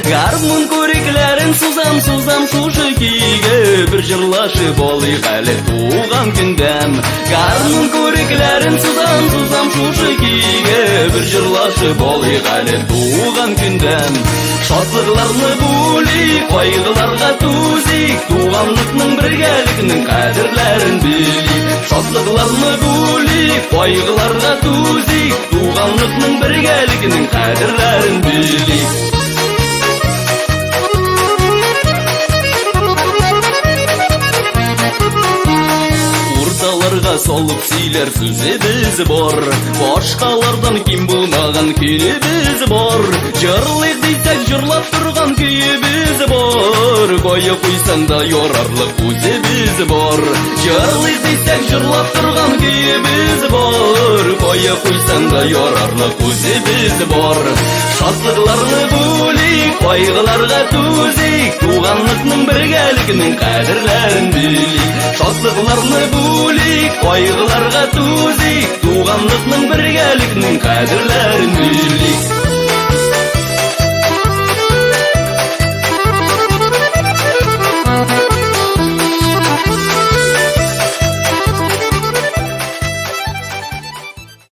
Гармун көреклерін сузам шушы күйге, бір жырлашып болайық әлі туған күндем. Гармун көреклерін сузам шушы күйге, бір жырлашып болайық әлі туған күндем. Шатлыкларны бүлейік, қайғыларға түзейік, туғанлықның біргелігінің қадірлерін білейік. Шатлыкларны бүлейік, қайғыларға түзейік, туғанлықның біргелігінің қадірлерін білейік. Урталарға солып сөйлер сөзебіз бар, башқалардан кем болмаған күйебіз бар. Жырлайық дейсек жырлап тұрған күйебіз бар, қоя қойсаң да yorарлық өзебіз бар. Жырлайық дейсек жырлап тұрған күйебіз бар, қоя қойсаң да yorарлық өзебіз бар. Шатлыкларны бөлейік, қайғыларға төзейік, туғанлықның біргелігінің қадірлерін білейік. Шатлыкларны бөлейік, қайғыларға төзейік, туғанлықның біргелігінің қадірлерін білейік.